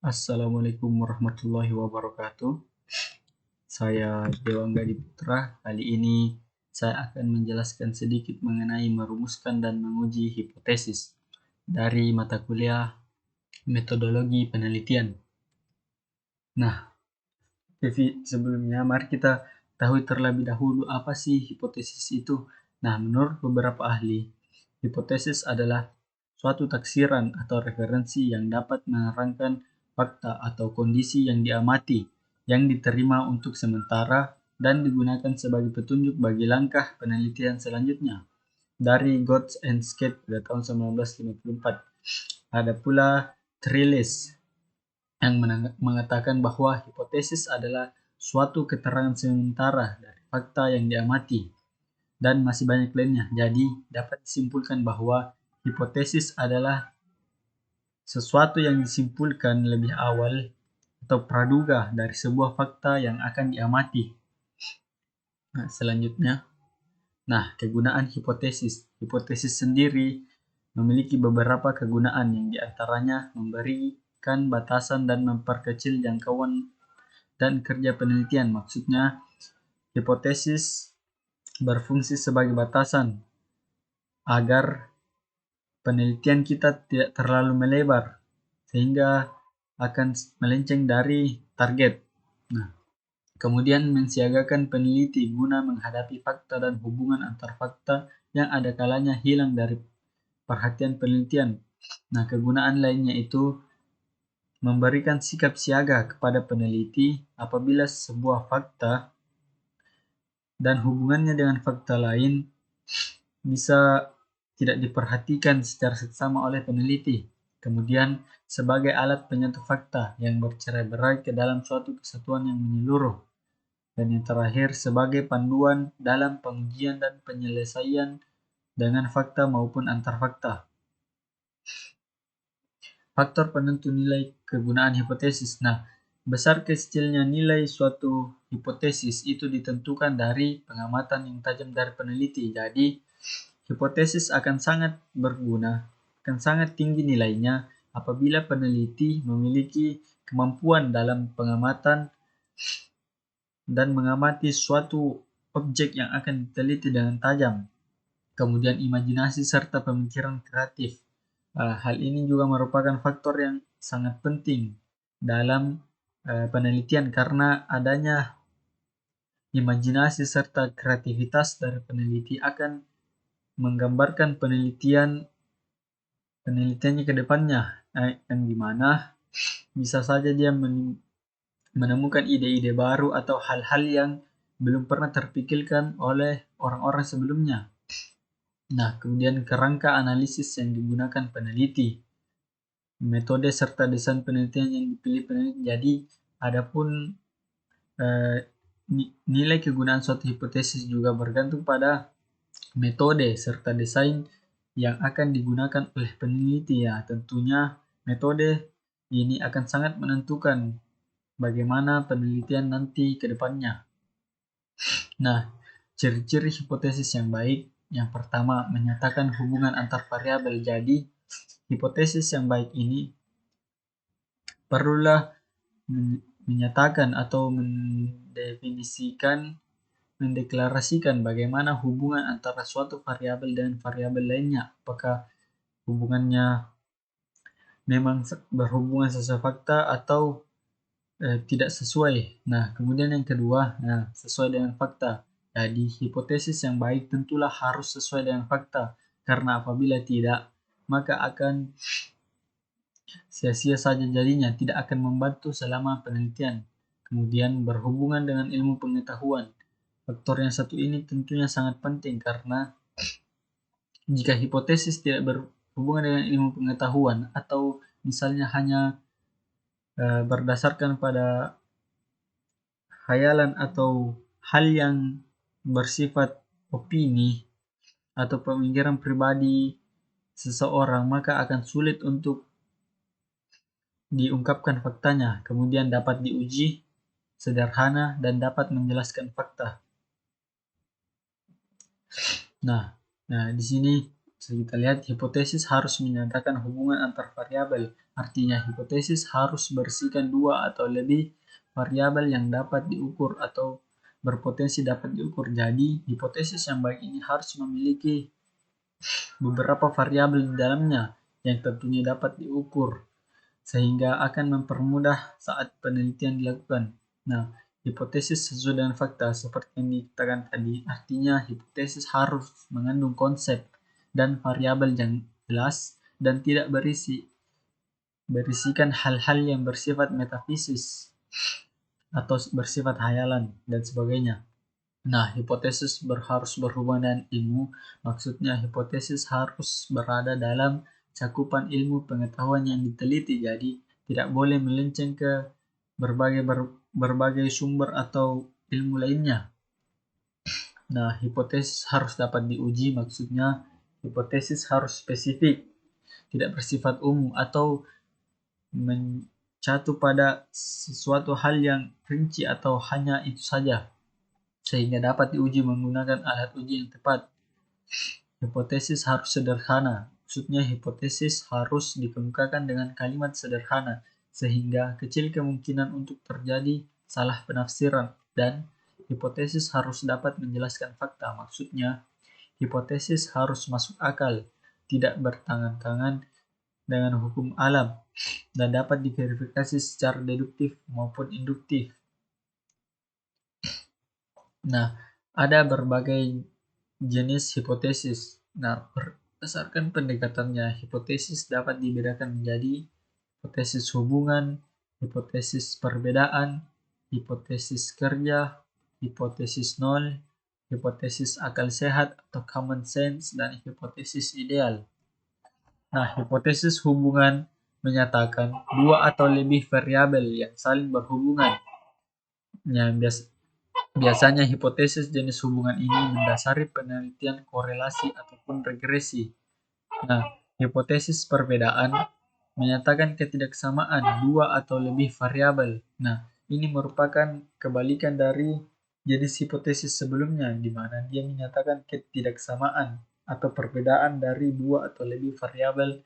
Assalamualaikum warahmatullahi wabarakatuh. Saya Dewangga Diputra. Kali ini saya akan menjelaskan sedikit mengenai merumuskan dan menguji hipotesis dari mata kuliah metodologi penelitian. Nah, sebelumnya mari kita tahu terlebih dahulu apa sih hipotesis itu. Nah, menurut beberapa ahli, hipotesis adalah suatu taksiran atau referensi yang dapat menerangkan fakta atau kondisi yang diamati, yang diterima untuk sementara, dan digunakan sebagai petunjuk bagi langkah penelitian selanjutnya. Dari Godts and Skate pada tahun 1954. Ada pula Trellis yang mengatakan bahwa hipotesis adalah suatu keterangan sementara dari fakta yang diamati, dan masih banyak lainnya. Jadi, dapat disimpulkan bahwa hipotesis adalah sesuatu yang disimpulkan lebih awal atau praduga dari sebuah fakta yang akan diamati. Selanjutnya, kegunaan hipotesis. Hipotesis sendiri memiliki beberapa kegunaan yang diantaranya memberikan batasan dan memperkecil jangkauan dan kerja penelitian. Maksudnya, hipotesis berfungsi sebagai batasan agar penelitian kita tidak terlalu melebar sehingga akan melenceng dari target. Kemudian mensiagakan peneliti guna menghadapi fakta dan hubungan antar fakta yang ada kalanya hilang dari perhatian penelitian. Kegunaan lainnya itu memberikan sikap siaga kepada peneliti apabila sebuah fakta dan hubungannya dengan fakta lain bisa tidak diperhatikan secara seksama oleh peneliti. Kemudian sebagai alat penyatu fakta yang bercerai-berai ke dalam suatu kesatuan yang menyeluruh. Dan yang terakhir sebagai panduan dalam pengujian dan penyelesaian dengan fakta maupun antar fakta. Faktor penentu nilai kegunaan hipotesis. Besar kecilnya nilai suatu hipotesis itu ditentukan dari pengamatan yang tajam dari peneliti. Jadi, hipotesis akan sangat berguna, akan sangat tinggi nilainya apabila peneliti memiliki kemampuan dalam pengamatan dan mengamati suatu objek yang akan diteliti dengan tajam. Kemudian imajinasi serta pemikiran kreatif. Hal ini juga merupakan faktor yang sangat penting dalam penelitian karena adanya imajinasi serta kreativitas dari peneliti akan menggambarkan penelitiannya ke depannya, yang dimana bisa saja dia menemukan ide-ide baru atau hal-hal yang belum pernah terpikirkan oleh orang-orang sebelumnya. Kemudian kerangka analisis yang digunakan peneliti, metode serta desain penelitian yang dipilih peneliti. Jadi, adapun nilai kegunaan suatu hipotesis juga bergantung pada metode serta desain yang akan digunakan oleh peneliti. Tentunya metode ini akan sangat menentukan bagaimana penelitian nanti ke depannya. Ciri-ciri hipotesis yang baik. Yang pertama, menyatakan hubungan antar variabel. Jadi, hipotesis yang baik ini perlulah menyatakan atau mendeklarasikan bagaimana hubungan antara suatu variabel dan variabel lainnya. Apakah hubungannya memang berhubungan sesuai fakta atau tidak sesuai. Kemudian yang kedua, sesuai dengan fakta. Jadi, hipotesis yang baik tentulah harus sesuai dengan fakta, karena apabila tidak, maka akan sia-sia saja jadinya, tidak akan membantu selama penelitian. Kemudian berhubungan dengan ilmu pengetahuan. Faktor yang satu ini tentunya sangat penting karena jika hipotesis tidak berhubungan dengan ilmu pengetahuan atau misalnya hanya berdasarkan pada khayalan atau hal yang bersifat opini atau pemikiran pribadi seseorang, maka akan sulit untuk diungkapkan faktanya. Kemudian dapat diuji sederhana dan dapat menjelaskan fakta. Di sini kita lihat hipotesis harus menyatakan hubungan antar variabel. Artinya hipotesis harus bersihkan dua atau lebih variabel yang dapat diukur atau berpotensi dapat diukur. Jadi hipotesis yang baik ini harus memiliki beberapa variabel di dalamnya yang tentunya dapat diukur, sehingga akan mempermudah saat penelitian dilakukan. Nah, hipotesis sesuai dengan fakta seperti yang dikatakan tadi, artinya hipotesis harus mengandung konsep dan variabel yang jelas dan tidak berisikan hal-hal yang bersifat metafisis atau bersifat hayalan dan sebagainya. Nah, hipotesis harus berhubungan dengan ilmu, maksudnya hipotesis harus berada dalam cakupan ilmu pengetahuan yang diteliti, jadi tidak boleh melenceng ke berbagai sumber atau ilmu lainnya. Nah, hipotesis harus dapat diuji, maksudnya hipotesis harus spesifik, tidak bersifat umum atau mencatur pada sesuatu hal yang rinci atau hanya itu saja, sehingga dapat diuji menggunakan alat uji yang tepat. Hipotesis harus sederhana, maksudnya hipotesis harus dikemukakan dengan kalimat sederhana, sehingga kecil kemungkinan untuk terjadi salah penafsiran, dan hipotesis harus dapat menjelaskan fakta, maksudnya hipotesis harus masuk akal, tidak bertentangan dengan hukum alam, dan dapat diverifikasi secara deduktif maupun induktif. Nah, ada berbagai jenis hipotesis. Nah, berdasarkan pendekatannya, hipotesis dapat dibedakan menjadi hipotesis hubungan, hipotesis perbedaan, hipotesis kerja, hipotesis nol, hipotesis akal sehat atau common sense, dan hipotesis ideal. Nah, hipotesis hubungan menyatakan dua atau lebih variabel yang saling berhubungan. Biasanya hipotesis jenis hubungan ini mendasari penelitian korelasi ataupun regresi. Nah, hipotesis perbedaan menyatakan ketidaksamaan dua atau lebih variabel. Nah, ini merupakan kebalikan dari jenis hipotesis sebelumnya, di mana dia menyatakan ketidaksamaan atau perbedaan dari dua atau lebih variabel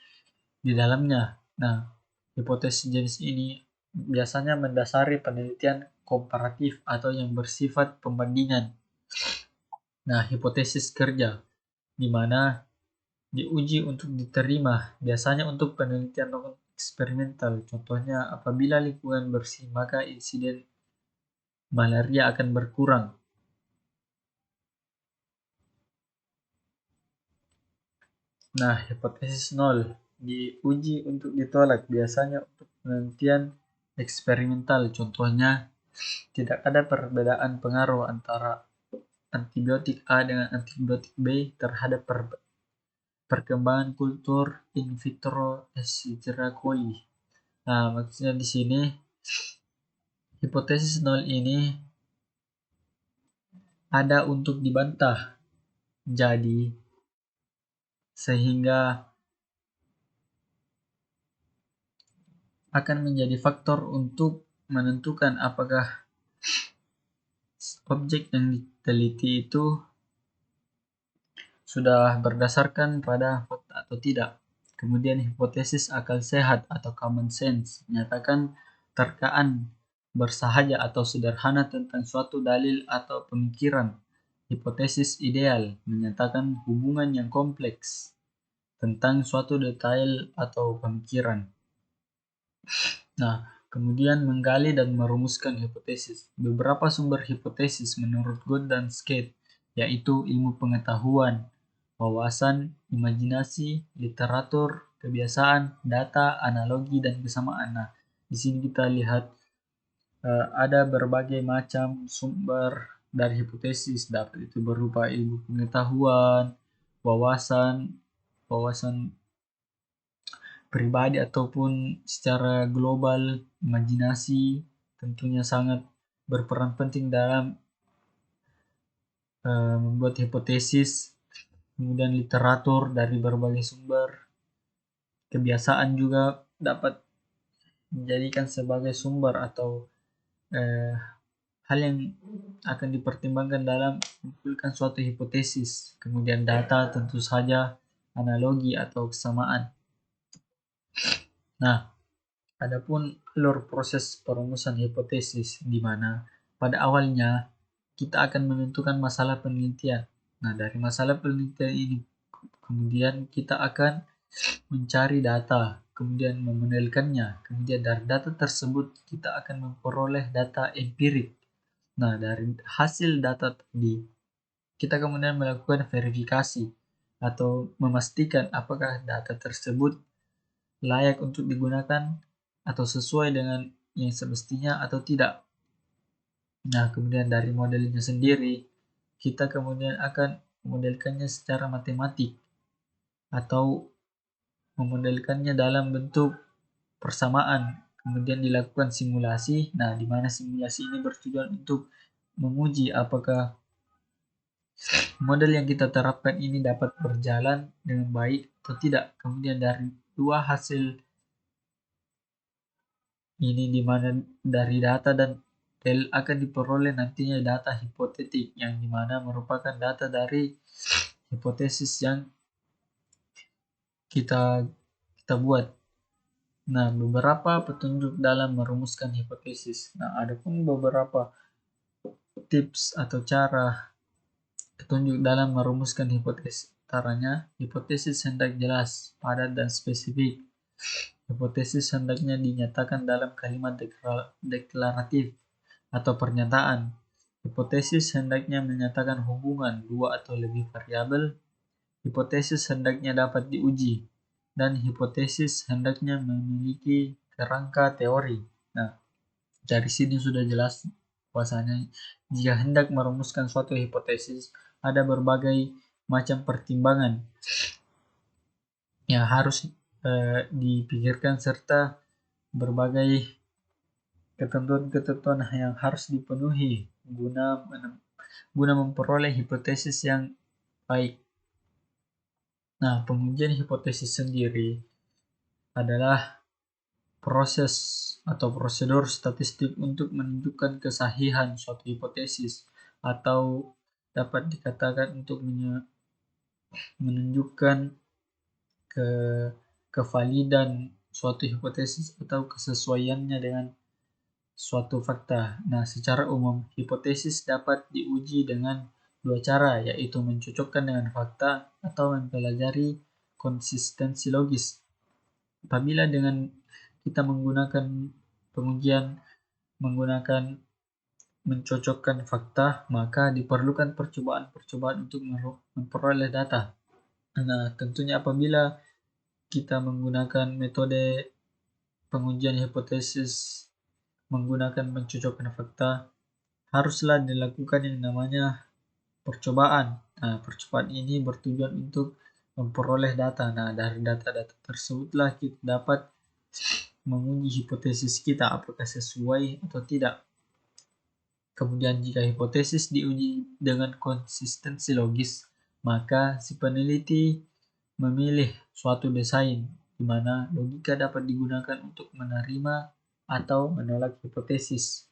di dalamnya. Nah, hipotesis jenis ini biasanya mendasari penelitian komparatif atau yang bersifat pembandingan. Nah, hipotesis kerja, di mana diuji untuk diterima, biasanya untuk penelitian non-eksperimental. Contohnya, apabila lingkungan bersih, maka insiden malaria akan berkurang. Nah, hipotesis nol diuji untuk ditolak, biasanya untuk penelitian eksperimental. Contohnya, tidak ada perbedaan pengaruh antara antibiotik A dengan antibiotik B terhadap perkembangan kultur in vitro Escherichia coli. Nah, maksudnya di sini hipotesis nol ini ada untuk dibantah. Jadi sehingga akan menjadi faktor untuk menentukan apakah objek yang diteliti itu sudah berdasarkan pada fakta atau tidak. Kemudian hipotesis akal sehat atau common sense menyatakan terkaan bersahaja atau sederhana tentang suatu dalil atau pemikiran. Hipotesis ideal menyatakan hubungan yang kompleks tentang suatu detail atau pemikiran. Nah, kemudian menggali dan merumuskan hipotesis. Beberapa sumber hipotesis menurut Gordon Skate, yaitu ilmu pengetahuan, wawasan, imajinasi, literatur, kebiasaan, data, analogi, dan kesamaan. Nah, di sini kita lihat ada berbagai macam sumber dari hipotesis, dapat itu berupa ilmu pengetahuan, wawasan pribadi ataupun secara global, imajinasi tentunya sangat berperan penting dalam membuat hipotesis. Kemudian literatur dari berbagai sumber, kebiasaan juga dapat dijadikan sebagai sumber atau hal yang akan dipertimbangkan dalam mengumpulkan suatu hipotesis. Kemudian data tentu saja analogi atau kesamaan. Nah, adapun alur proses perumusan hipotesis di mana pada awalnya kita akan menentukan masalah penelitian. Nah, dari masalah penelitian ini kemudian kita akan mencari data, kemudian memodelkannya. Kemudian dari data tersebut kita akan memperoleh data empirik. Nah, dari hasil data tadi kita kemudian melakukan verifikasi atau memastikan apakah data tersebut layak untuk digunakan atau sesuai dengan yang semestinya atau tidak. Nah, kemudian dari modelnya sendiri, kita kemudian akan memodelkannya secara matematik atau memodelkannya dalam bentuk persamaan. Kemudian dilakukan simulasi. Nah, di mana simulasi ini bertujuan untuk menguji apakah model yang kita terapkan ini dapat berjalan dengan baik atau tidak. Kemudian dari dua hasil ini di mana dari data dan akan diperoleh nantinya data hipotetik yang dimana merupakan data dari hipotesis yang kita buat. Nah, beberapa petunjuk dalam merumuskan hipotesis. Nah, ada pun beberapa tips atau cara petunjuk dalam merumuskan hipotesis. Antaranya, hipotesis hendak jelas, padat, dan spesifik. Hipotesis hendaknya dinyatakan dalam kalimat deklaratif atau pernyataan. Hipotesis hendaknya menyatakan hubungan dua atau lebih variabel. Hipotesis hendaknya dapat diuji. Dan hipotesis hendaknya memiliki kerangka teori. Nah, dari sini sudah jelas bahwasanya jika hendak merumuskan suatu hipotesis, ada berbagai macam pertimbangan yang harus dipikirkan serta berbagai ketentuan-ketentuan yang harus dipenuhi guna memperoleh hipotesis yang baik. Nah, pengujian hipotesis sendiri adalah proses atau prosedur statistik untuk menunjukkan kesahihan suatu hipotesis atau dapat dikatakan untuk menunjukkan kevalidan suatu hipotesis atau kesesuaiannya dengan suatu fakta. Nah, secara umum, hipotesis dapat diuji dengan dua cara, yaitu mencocokkan dengan fakta atau mempelajari konsistensi logis. Apabila dengan kita menggunakan pengujian menggunakan mencocokkan fakta, maka diperlukan percobaan-percobaan untuk memperoleh data. Nah, tentunya apabila kita menggunakan metode pengujian hipotesis menggunakan mencocokkan fakta, haruslah dilakukan yang namanya percobaan. Nah, percobaan ini bertujuan untuk memperoleh data. Nah, dari data-data tersebutlah kita dapat menguji hipotesis kita apakah sesuai atau tidak. Kemudian jika hipotesis diuji dengan konsistensi logis, maka si peneliti memilih suatu desain di mana logika dapat digunakan untuk menerima atau menolak hipotesis.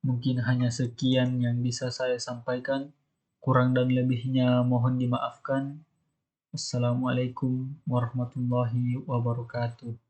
Mungkin hanya sekian yang bisa saya sampaikan. Kurang dan lebihnya mohon dimaafkan. Assalamualaikum warahmatullahi wabarakatuh.